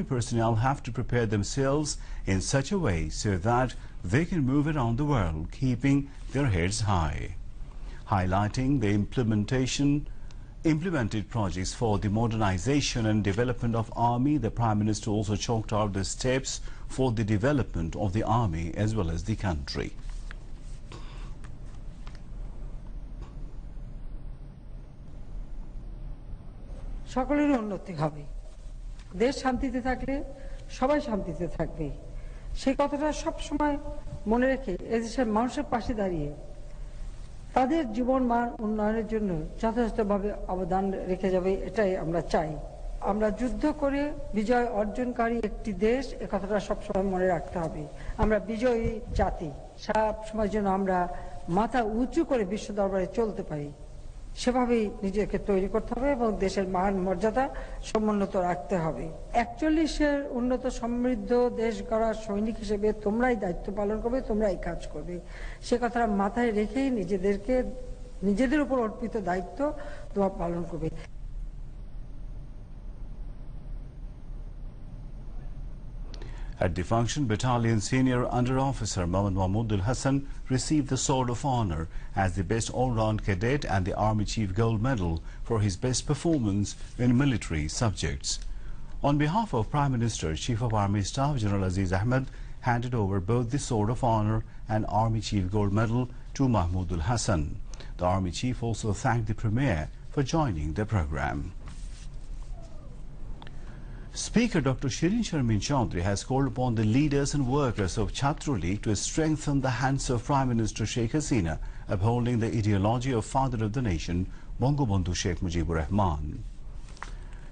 Personnel have to prepare themselves in such a way so that they can move around the world, keeping their heads high. Highlighting the implemented projects for the modernization and development of Army, the Prime Minister also chalked out the steps for the development of the Army as well as the country. সকলের উন্নতি হবে, দেশ শান্তিতে থাকলে সবাই শান্তিতে থাকবে, সেই কথাটা সব সময় মনে রেখে এদেশের মানুষের পাশে দাঁড়িয়ে তাদের জীবন মান উন্নয়নের জন্য যথাযথভাবে অবদান রেখে যাবে, এটাই আমরা চাই। আমরা যুদ্ধ করে বিজয় অর্জনকারী একটি দেশ, এ কথাটা সব সময় মনে রাখতে হবে। আমরা বিজয়ী জাতি, সব সময় যেন আমরা মাথা উঁচু করে বিশ্ব দরবারে চলতে পারি, সেভাবেই নিজেকে তৈরি করতে হবে এবং দেশের মান মর্যাদা সমুন্নত রাখতে হবে। 41-এর উন্নত সমৃদ্ধ দেশ গড়ার সৈনিক হিসেবে তোমরাই দায়িত্ব পালন করবে, তোমরাই কাজ করবে, সে কথাটা মাথায় রেখেই নিজেদের উপর অর্পিত দায়িত্ব তোমরা পালন করবে। At the function, Battalion Senior Under Officer Mohammad Mahmood Hassan received the Sword of Honor as the Best All-Round Cadet and the Army Chief Gold Medal for his best performance in military subjects. On behalf of Prime Minister, Chief of Army Staff General Aziz Ahmed handed over both the Sword of Honor and Army Chief Gold Medal to Mahmood Hassan. The Army Chief also thanked the Premier for joining the program. Speaker Dr. Shirin Sharmin Chaudhry has called upon the leaders and workers of Chhatro League to strengthen the hands of Prime Minister Sheikh Hasina, upholding the ideology of Father of the Nation, Bangabandhu Sheikh Mujibur Rahman.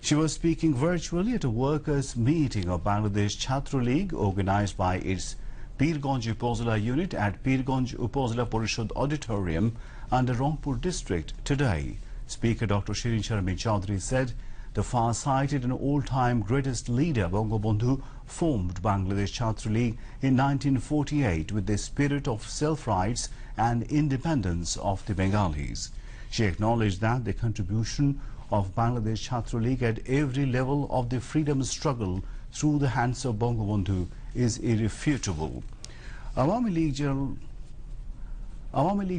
She was speaking virtually at a workers' meeting of Bangladesh Chhatro League organized by its Pirganj Upazila unit at Pirganj Upazila Parishad Auditorium under Rangpur district today. Speaker Dr. Shirin Sharmin Chaudhry said the far-sighted and all-time greatest leader Bangabandhu formed Bangladesh Chhatro League in 1948 with the spirit of self-rights and independence of the Bengalis. She acknowledged that the contribution of Bangladesh Chhatro League at every level of the freedom struggle through the hands of Bangabandhu is irrefutable. Awami League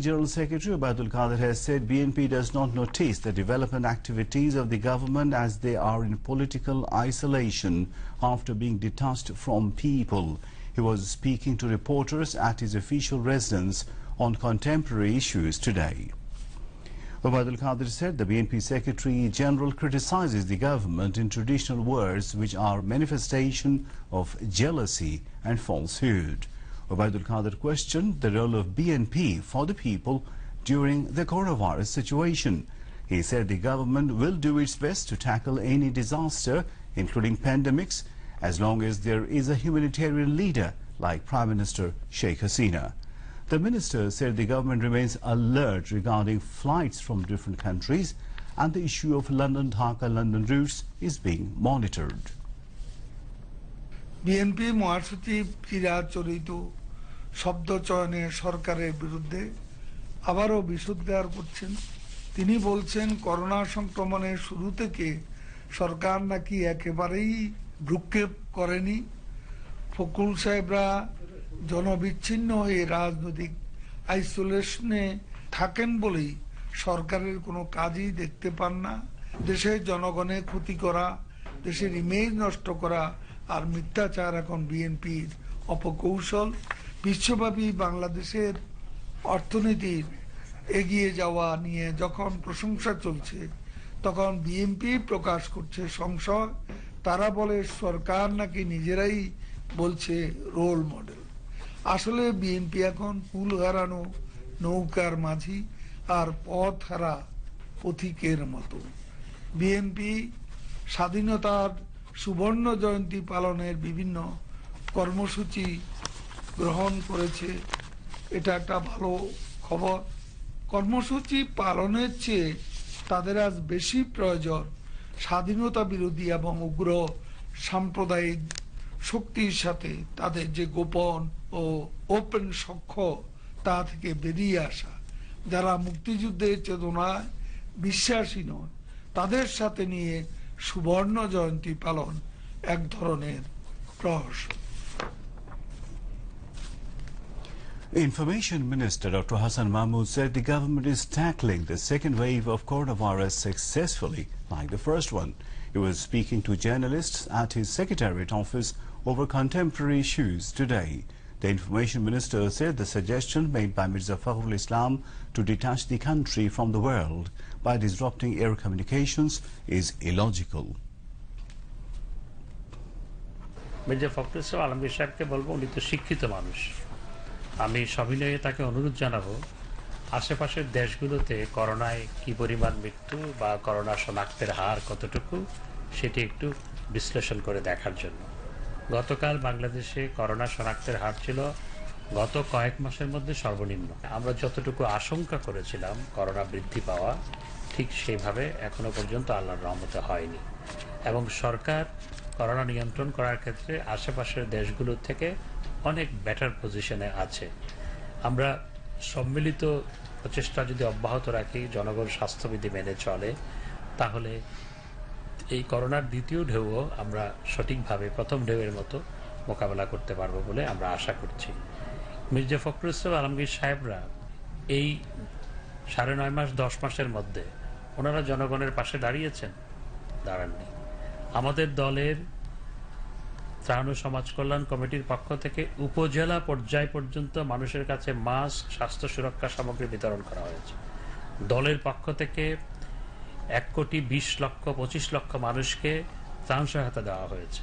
General Secretary Ubaidul Qadir has said BNP does not notice the development activities of the government as they are in political isolation after being detached from people. He was speaking to reporters at his official residence on contemporary issues today. Ubaidul Qadir said the BNP Secretary General criticizes the government in traditional words which are manifestation of jealousy and falsehood. Ubaidul Qadir questioned the role of BNP for the people during the coronavirus situation. He said the government will do its best to tackle any disaster, including pandemics, as long as there is a humanitarian leader like Prime Minister Sheikh Hasina. The minister said the government remains alert regarding flights from different countries and the issue of London-Dhaka-London routes is being monitored. BNP মহাসচিব চিরাচরিত শব্দ চয়নে সরকারের বিরুদ্ধে আবারও বিশুদ্ধার করছেন। তিনি বলছেন corona সংক্রমণের শুরু থেকে সরকার নাকি একেবারেই ভ্রুক্ষেপ করেনি। ফখরুল সাহেবরা জনবিচ্ছিন্ন হয়ে রাজনৈতিক আইসোলেশনে থাকেন বলেই সরকারের কোনো কাজই দেখতে পান না। দেশের জনগণের ক্ষতি করা, দেশের ইমেজ নষ্ট করা আর মিথ্যাচার এখন বিএনপির অপকৌশল। বিশ্বব্যাপী বাংলাদেশের অর্থনীতির এগিয়ে যাওয়া নিয়ে যখন প্রশংসা চলছে তখন বিএনপি প্রকাশ করছে সংশয়। তারা বলে সরকার নাকি নিজেরাই বলছে রোল মডেল। আসলে বিএনপি এখন কুল হারানো নৌকার মাঝি আর পথ হারা পথিকের মতো। বিএনপি স্বাধীনতার সুবর্ণ জয়ন্তী পালনের বিভিন্ন কর্মসূচি গ্রহণ করেছে, এটা একটা ভালো খবর। কর্মসূচি পালনের চেয়ে তাদের আজ বেশি প্রয়োজন স্বাধীনতা বিরোধী এবং উগ্র সাম্প্রদায়িক শক্তির সাথে তাদের যে গোপন ও ওপেন সখ্য তা থেকে বেরিয়ে আসা। যারা মুক্তিযুদ্ধের চেতনায় বিশ্বাসী নয় তাদের সাথে নিয়ে সুবর্ণ জয়ন্তী পালন এক ধরনের প্রহসন। Information Minister Dr. Hassan Mahmood said the government is tackling the second wave of coronavirus successfully, like the first one. He was speaking to journalists at his Secretariat office over contemporary issues today. The Information Minister said the suggestion made by Mirza Fakhrul Islam to detach the country from the world by disrupting air communications is illogical. Mirza Fakhrul Islam Alamgir সাহেবকে বলবো, উনি তো শিক্ষিত মানুষ। আমি সবিনয়ে তাকে অনুরোধ জানাবো, আশেপাশের দেশগুলোতে করোনায় কি পরিমাণ মৃত্যু বা করোনা শনাক্তের হার কতটুকু সেটি একটু বিশ্লেষণ করে দেখার জন্য। গতকাল বাংলাদেশে করোনা শনাক্তের হার ছিল গত কয়েক মাসের মধ্যে সর্বনিম্ন। আমরা যতটুকু আশঙ্কা করেছিলাম করোনা বৃদ্ধি পাওয়া, ঠিক সেইভাবে এখনো পর্যন্ত আল্লাহর রহমতে হয়নি। এবং সরকার করোনা নিয়ন্ত্রণ করার ক্ষেত্রে আশেপাশের দেশগুলোর থেকে অনেক বেটার পজিশনে আছে। আমরা সম্মিলিত প্রচেষ্টা যদি অব্যাহত রাখি, জনগণ স্বাস্থ্যবিধি মেনে চলে, তাহলে এই করোনার দ্বিতীয় ঢেউও আমরা সঠিকভাবে প্রথম ঢেউয়ের মতো মোকাবেলা করতে পারবো বলে আমরা আশা করছি। মির্জা ফখরুল ইসলাম আলমগীর সাহেবরা এই 9.5 মাস 10 মাসের মধ্যে ওনারা জনগণের পাশে দাঁড়িয়েছেন? দাঁড়াননি। আমাদের দলের ত্রাণ ও সমাজ কল্যাণ কমিটির পক্ষ থেকে উপজেলা পর্যায় পর্যন্ত মানুষের কাছে মাস্ক, স্বাস্থ্য সুরক্ষা সামগ্রী বিতরণ করা হয়েছে। দলের পক্ষ থেকে 1,20,25,00,000 মানুষকে ত্রাণ সহায়তা দেওয়া হয়েছে।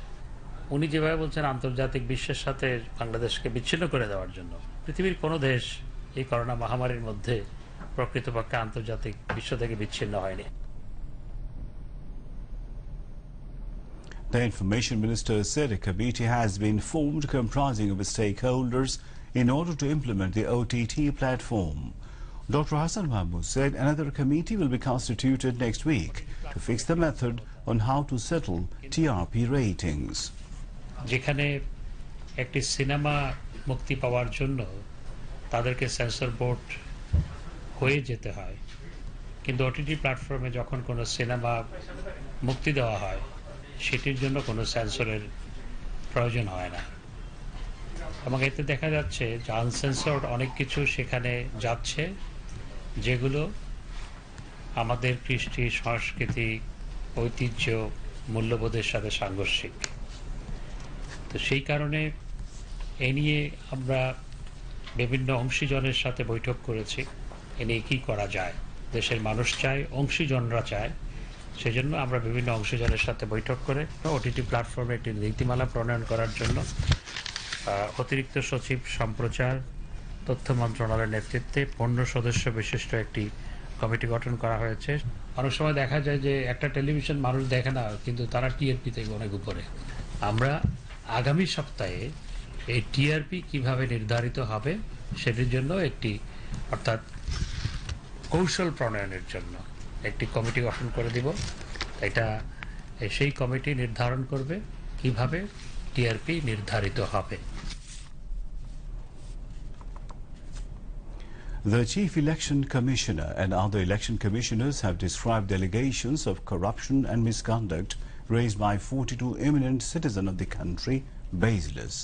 উনি যেভাবে বলছেন আন্তর্জাতিক বিশ্বের সাথে বাংলাদেশকে বিচ্ছিন্ন করে দেওয়ার জন্য, পৃথিবীর কোনো দেশ এই করোনা মহামারীর মধ্যে প্রকৃতপক্ষে আন্তর্জাতিক বিশ্ব থেকে বিচ্ছিন্ন হয়নি। The Information Minister said a committee has been formed comprising of stakeholders in order to implement the OTT platform. Dr. Hassan Mahmood said another committee will be constituted next week to fix the method on how to settle TRP ratings. যেখানে একটি cinema মুক্তি পাওয়ার জন্য তাদেরকে censor board হয়ে যেতে হয়, কিন্তু OTT প্ল্যাটফর্মে যখন কোনো সিনেমা মুক্তি দেওয়া হয় সেটির জন্য কোনো সেন্সরের প্রয়োজন হয় না। এবং এতে দেখা যাচ্ছে যে আনসেন্সর্ড অনেক কিছু সেখানে যাচ্ছে যেগুলো আমাদের কৃষ্টি, সংস্কৃতি, ঐতিহ্য, মূল্যবোধের সাথে সাংঘর্ষিক। তো সেই কারণে এ নিয়ে আমরা বিভিন্ন অংশীজনের সাথে বৈঠক করেছি। এ নিয়ে কী করা যায়, দেশের মানুষ চায়, অংশীজনরা চায়, সেজন্য আমরা বিভিন্ন অংশীজনের সাথে বৈঠক করে ওটিটি প্ল্যাটফর্মে একটি নীতিমালা প্রণয়ন করার জন্য অতিরিক্ত সচিব সম্প্রচার তথ্য মন্ত্রণালয়ের নেতৃত্বে 15 সদস্য বিশিষ্ট একটি কমিটি গঠন করা হয়েছে। অনেক সময় দেখা যায় যে একটা টেলিভিশন মানুষ দেখে না, কিন্তু তারা টিআরপি থেকে অনেক উপরে। আমরা আগামী সপ্তাহে এই টিআরপি কিভাবে নির্ধারিত হবে সেটির জন্য একটি, অর্থাৎ কৌশল প্রণয়নের জন্য একটি কমিটি গঠন করে দিব। এটা সেই কমিটি নির্ধারণ করবে কিভাবে টিআরপি নির্ধারিত হবে। The Chief Election Commissioner and other election commissioners have described allegations of corruption and misconduct raised by 42 eminent citizens of the country baseless.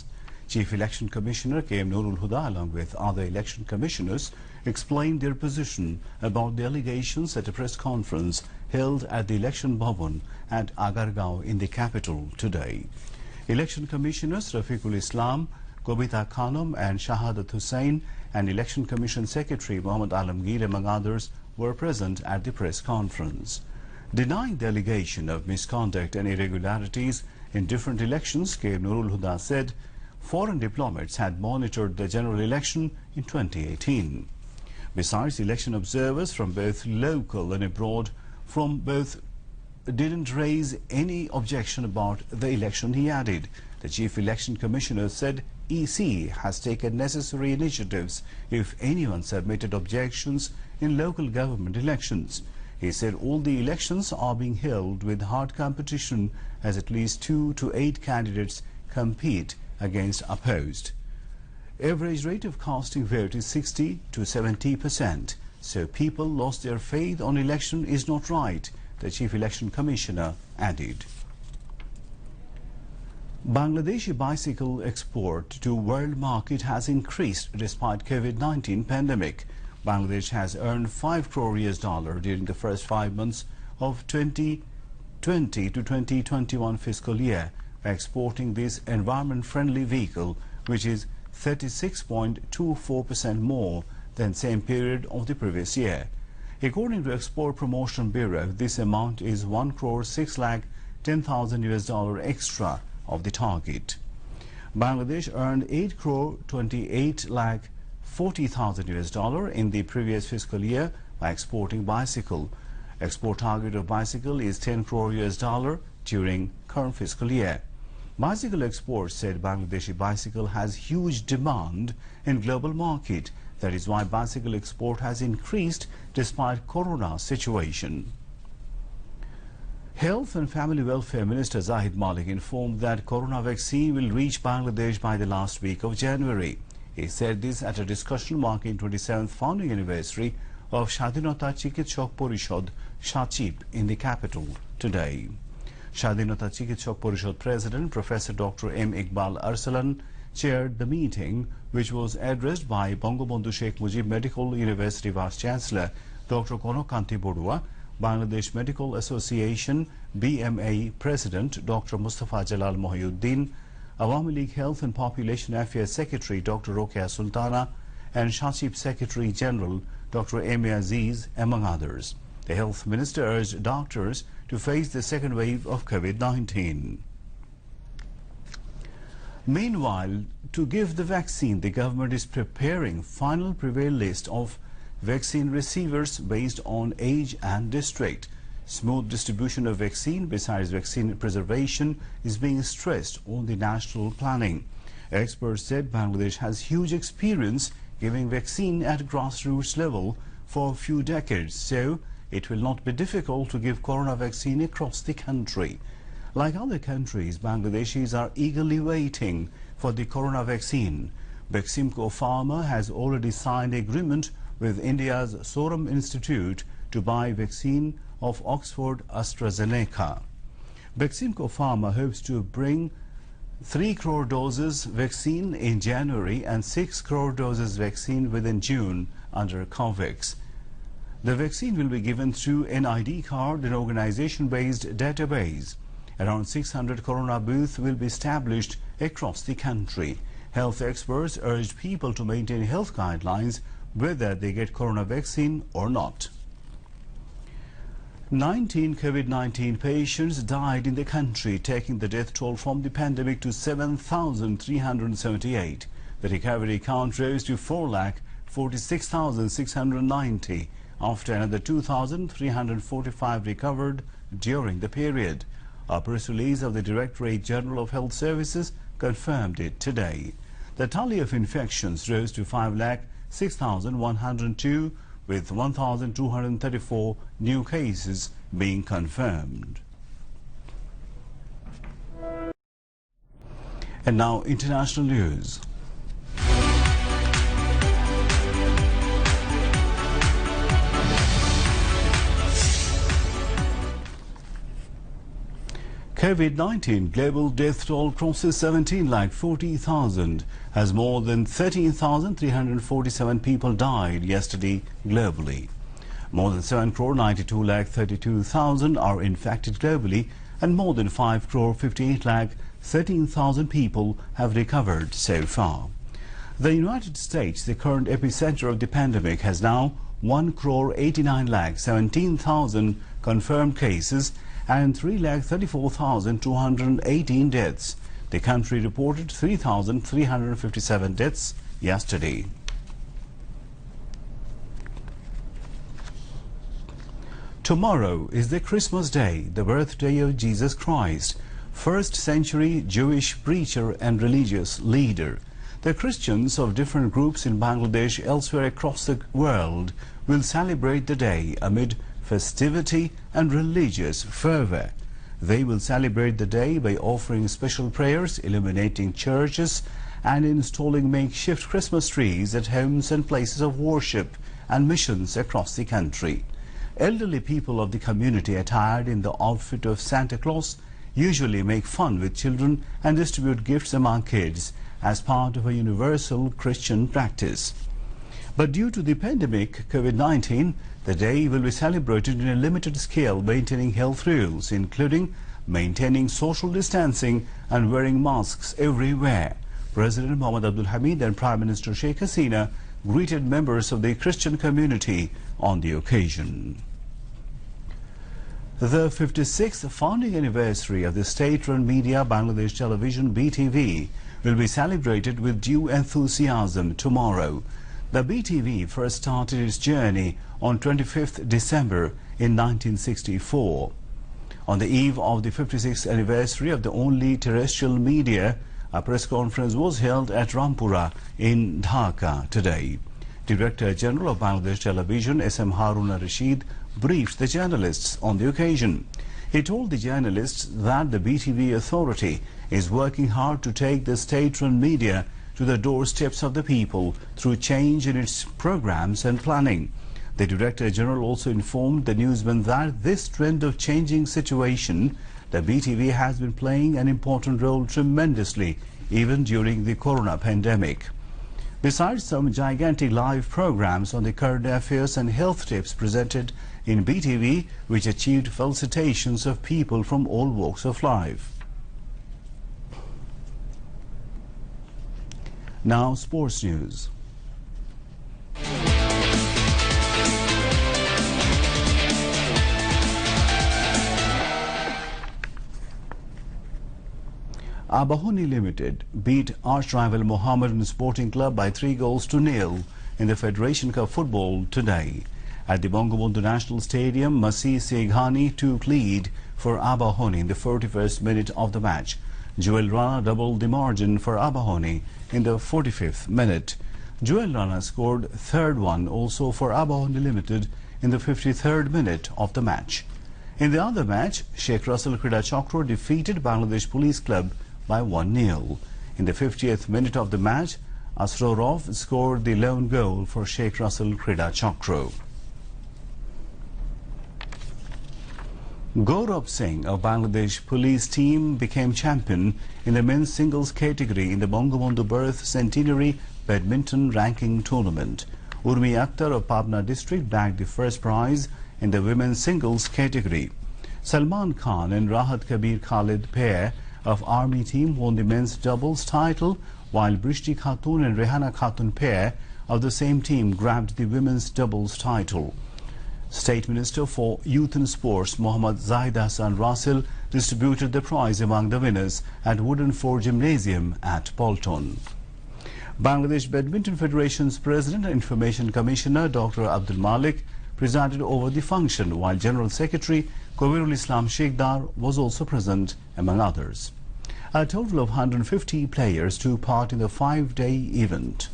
Chief Election Commissioner K.M. Nurul Huda, along with other election commissioners, explained their position about the allegations at a press conference held at the Election Bhavan at Agargaon in the capital today. Election Commissioners Rafiqul Islam, Kobita Khanum and Shahadat Hussain and Election Commission Secretary Mohammad Alamgir, among others, were present at the press conference. Denying the allegation of misconduct and irregularities in different elections, K.M. Nurul Huda said foreign diplomats had monitored the general election in 2018. Besides, election observers from both local and abroad didn't raise any objection about the election, he added. The Chief Election Commissioner said EC has taken necessary initiatives if anyone submitted objections in local government elections. He said all the elections are being held with hard competition as at least 2 to 8 candidates compete against opposed. Average rate of casting vote is 60 to 70%. So people lost their faith on election is not right, the Chief Election Commissioner added. Bangladeshi bicycle export to world market has increased despite COVID-19 pandemic. Bangladesh has earned 5 crore US dollar during the first 5 months of 2020 to 2021 fiscal year by exporting this environment-friendly vehicle, which is 36.24% more than same period of the previous year. According to Export Promotion Bureau, this amount is 1 crore 6 lakh 10,000 US dollar extra of the target. Bangladesh earned 8 crore 28 lakh 40,000 US dollar in the previous fiscal year by exporting bicycle. Export target of bicycle is 10 crore US dollar during current fiscal year. Bicycle exports said Bangladeshi bicycle has huge demand in global market. That is why bicycle export has increased despite corona situation. Health and Family Welfare Minister Zahid Malik informed that corona vaccine will reach Bangladesh by the last week of January. He said this at a discussion marking 27th founding anniversary of Shadinota Chikitshok Porishod Shachip in the capital today. Shadinota Chikitshok Porishod President Professor Dr. M. Iqbal Arsalan chaired the meeting, which was addressed by Bangabandhu Sheikh Mujib Medical University Vice Chancellor Dr. Konokanti Borua, Bangladesh Medical Association BMA President Dr. Mustafa Jalal Mohiuddin, Awami League Health and Population Affairs Secretary Dr. Rokeya Sultana, and Shachip Secretary General Dr. M. Aziz, among others. The Health Minister urged doctors to face the second wave of COVID-19. Meanwhile, to give the vaccine, the government is preparing final prevail list of vaccine receivers based on age and district. Smooth distribution of vaccine besides vaccine preservation is being stressed on the national planning. Experts said Bangladesh has huge experience giving vaccine at grassroots level for a few decades, so it will not be difficult to give corona vaccine across the country. Like other countries, Bangladeshis are eagerly waiting for the corona vaccine. Beximco Pharma has already signed agreement with India's Serum Institute to buy vaccine of Oxford AstraZeneca. Beximco Pharma hopes to bring 3 crore doses vaccine in January and 6 crore doses vaccine within June under COVAX. The vaccine will be given through an ID card, an organization-based database. Around 600 corona booths will be established across the country. Health experts urged people to maintain health guidelines whether they get corona vaccine or not. 19 COVID-19 patients died in the country, taking the death toll from the pandemic to 7,378. The recovery count rose to 4,46,690 after another 2,345 recovered during the period. A press release of the Directorate General of Health Services confirmed it today. The tally of infections rose to 5,06,102, with 1,234 new cases being confirmed. And now international news. COVID-19 global death toll crosses 17,40,000 as more than 13,347 people died yesterday globally. More than 7,92,32,000 are infected globally, and more than 5,58,13,000 people have recovered so far. The United States, the current epicenter of the pandemic, has now 1,89,17,000 confirmed cases and 3,34,218 deaths. The country reported 3,357 deaths yesterday. Tomorrow is the Christmas Day, the birthday of Jesus Christ, first-century Jewish preacher and religious leader. The Christians of different groups in Bangladesh elsewhere across the world will celebrate the day amid festivity and religious fervor. They will celebrate the day by offering special prayers, illuminating churches, and installing makeshift Christmas trees at homes and places of worship and missions across the country. Elderly people of the community, attired in the outfit of Santa Claus, usually make fun with children and distribute gifts among kids as part of a universal Christian practice. But due to the pandemic COVID-19, the day will be celebrated in a limited scale, maintaining health rules, including maintaining social distancing and wearing masks everywhere. President Mohammad Abdul Hamid and Prime Minister Sheikh Hasina greeted members of the Christian community on the occasion. The 56th founding anniversary of the state-run media Bangladesh Television BTV will be celebrated with due enthusiasm tomorrow. The BTV first started its journey on 25th December in 1964. On the eve of the 56th anniversary of the only terrestrial media, a press conference was held at Rampura in Dhaka today. Director General of Bangladesh Television SM Haruna Rashid briefed the journalists on the occasion. He told the journalists that the BTV authority is working hard to take the state-run media to the doorsteps of the people through change in its programs and planning. The Director General also informed the newsmen that this trend of changing situation, the BTV has been playing an important role tremendously, even during the corona pandemic. Besides some gigantic live programs on the current affairs and health tips presented in BTV, which achieved felicitations of people from all walks of life. Now, sports news. Abahoni Limited beat arch-rival Mohammedan Sporting Club by 3-0 in the Federation Cup football today. At the Bangabandhu National Stadium, Masih Seghani took lead for Abahoni in the 41st minute of the match. Joel Rana doubled the margin for Abahoni in the 45th minute. Joel Rana scored third one also for Abahoni Limited in the 53rd minute of the match. In the other match, Sheikh Russell Krida Chakra defeated Bangladesh Police Club by 1-0. In the 50th minute of the match, Asrorov scored the lone goal for Sheikh Russell Krida Chakra. Gaurav Singh of Bangladesh police team became champion in the men's singles category in the Bangabandhu Birth Centenary Badminton Ranking Tournament. Urmi Akhtar of Pabna district bagged the first prize in the women's singles category. Salman Khan and Rahat Kabir Khalid pair of Army team won the men's doubles title, while Brishti Khatun and Rehana Khatun pair of the same team grabbed the women's doubles title. State Minister for Youth and Sports Mohammad Zahid Hassan Rasil distributed the prize among the winners at Wooden Floor Gymnasium at Bolton. Bangladesh Badminton Federation's President and Information Commissioner Dr. Abdul Malik presided over the function, while General Secretary Kabirul Islam Sheikhdar was also present, among others. A total of 150 players took part in the 5-day event.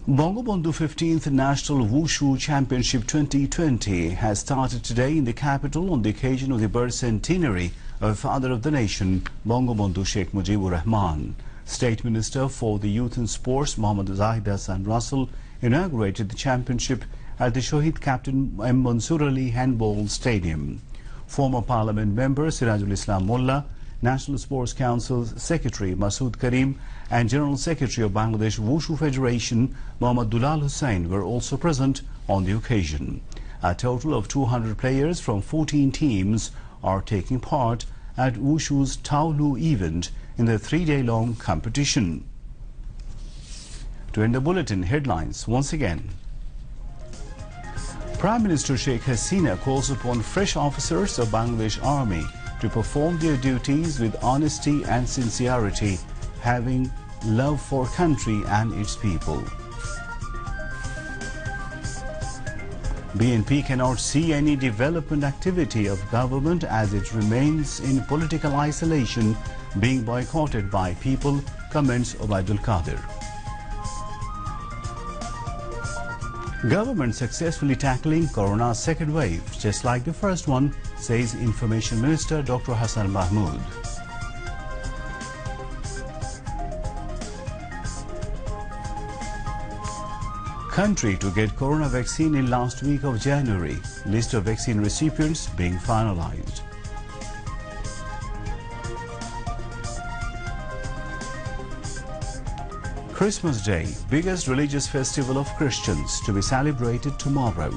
Bangabandhu 15th National Wushu Championship 2020 has started today in the capital on the occasion of the birth centenary of Father of the Nation, Bangabandhu Sheikh Mujibur Rahman. State Minister for the Youth and Sports Mohammad Zahid Hassan Rasul inaugurated the championship at the Shohid Captain M. Mansoor Ali Handball Stadium. Former Parliament member Sirajul Islam Mullah, National Sports Council's Secretary Masood Karim and General Secretary of Bangladesh Wushu Federation Mohammad Dulal Hussain were also present on the occasion. A total of 200 players from 14 teams are taking part at Wushu's Taolu event in the 3-day-long competition. To end the bulletin, headlines once again. Prime Minister Sheikh Hasina calls upon fresh officers of Bangladesh Army to perform their duties with honesty and sincerity, having love for country and its people. BNP cannot see any development activity of government as it remains in political isolation, being boycotted by people, comments Obaidul Qadir. Government successfully tackling Corona's second wave, just like the first one, says Information Minister Dr. Hassan Mahmood. Country to get corona vaccine in last week of January. List of vaccine recipients being finalized. Christmas Day, biggest religious festival of Christians, to be celebrated tomorrow.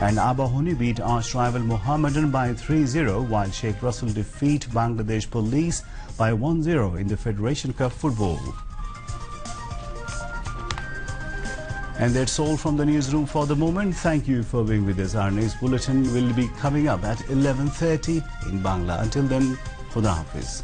And Abahoni beat arch rival Mohammedan by 3-0, while Sheikh Russell defeat Bangladesh Police by 1-0 in the Federation Cup football. And that's all from the newsroom for the moment. Thank you for being with us. Our news bulletin will be coming up at 11:30 in Bangla. Until then, Khuda Hafiz.